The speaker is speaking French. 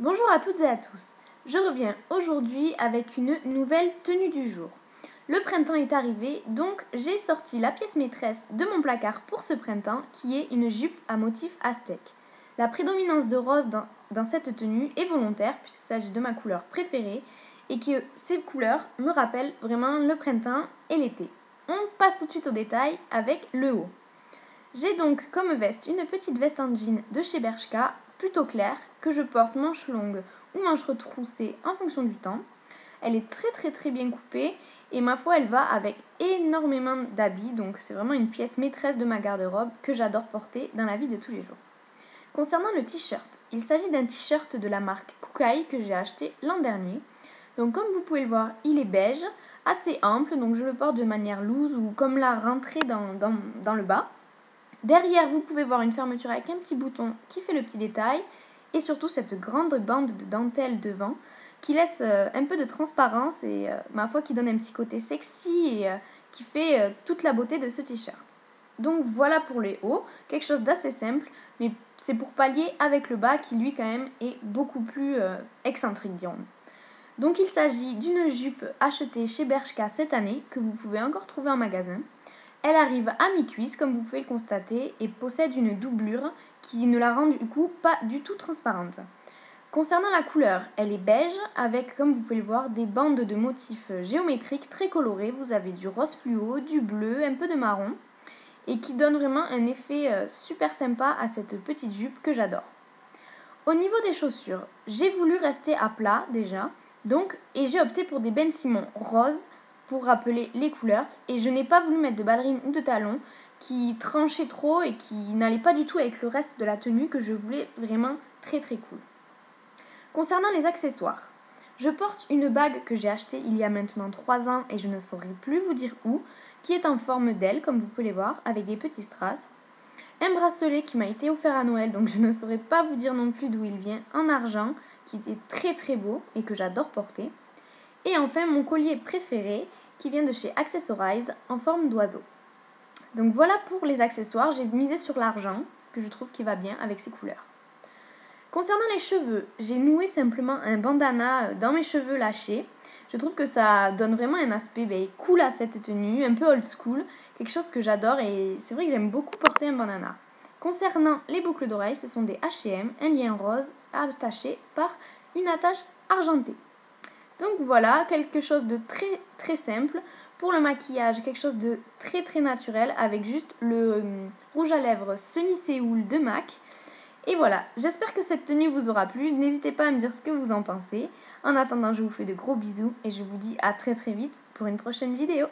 Bonjour à toutes et à tous, je reviens aujourd'hui avec une nouvelle tenue du jour. Le printemps est arrivé, donc j'ai sorti la pièce maîtresse de mon placard pour ce printemps qui est une jupe à motif aztèque. La prédominance de rose dans cette tenue est volontaire puisqu'il s'agit de ma couleur préférée et que ces couleurs me rappellent vraiment le printemps et l'été. On passe tout de suite au détail avec le haut. J'ai donc comme veste une petite veste en jean de chez Bershka, plutôt claire, que je porte manche longue ou manche retroussée en fonction du temps. Elle est très bien coupée et ma foi elle va avec énormément d'habits, donc c'est vraiment une pièce maîtresse de ma garde-robe que j'adore porter dans la vie de tous les jours. Concernant le t-shirt, il s'agit d'un t-shirt de la marque Kukai que j'ai acheté l'an dernier. Donc comme vous pouvez le voir, il est beige, assez ample, donc je le porte de manière loose ou comme la rentrée dans le bas. Derrière, vous pouvez voir une fermeture avec un petit bouton qui fait le petit détail et surtout cette grande bande de dentelle devant qui laisse un peu de transparence et ma foi qui donne un petit côté sexy et qui fait toute la beauté de ce t-shirt. Donc voilà pour les hauts, quelque chose d'assez simple, mais c'est pour pallier avec le bas qui lui quand même est beaucoup plus excentrique dirons. Donc il s'agit d'une jupe achetée chez Bershka cette année que vous pouvez encore trouver en magasin. Elle arrive à mi-cuisse, comme vous pouvez le constater, et possède une doublure qui ne la rend du coup pas du tout transparente. Concernant la couleur, elle est beige avec, comme vous pouvez le voir, des bandes de motifs géométriques très colorés. Vous avez du rose fluo, du bleu, un peu de marron, et qui donne vraiment un effet super sympa à cette petite jupe que j'adore. Au niveau des chaussures, j'ai voulu rester à plat déjà, et j'ai opté pour des Ben Simon roses pour rappeler les couleurs et je n'ai pas voulu mettre de ballerines ou de talons qui tranchaient trop et qui n'allaient pas du tout avec le reste de la tenue que je voulais vraiment très cool. Concernant les accessoires, je porte une bague que j'ai achetée il y a maintenant 3 ans et je ne saurais plus vous dire où, qui est en forme d'aile comme vous pouvez les voir avec des petits strass. Un bracelet qui m'a été offert à Noël donc je ne saurais pas vous dire non plus d'où il vient, en argent qui était très beau et que j'adore porter. Et enfin mon collier préféré qui vient de chez Accessorize en forme d'oiseau. Donc voilà pour les accessoires, j'ai misé sur l'argent que je trouve qui va bien avec ces couleurs. Concernant les cheveux, j'ai noué simplement un bandana dans mes cheveux lâchés. Je trouve que ça donne vraiment un aspect cool à cette tenue, un peu old school, quelque chose que j'adore et c'est vrai que j'aime beaucoup porter un bandana. Concernant les boucles d'oreilles, ce sont des H&M, un lien rose attaché par une attache argentée. Donc voilà, quelque chose de très simple. Pour le maquillage, quelque chose de très naturel avec juste le rouge à lèvres Sunny Seoul de MAC. Et voilà, j'espère que cette tenue vous aura plu. N'hésitez pas à me dire ce que vous en pensez. En attendant, je vous fais de gros bisous et je vous dis à très vite pour une prochaine vidéo.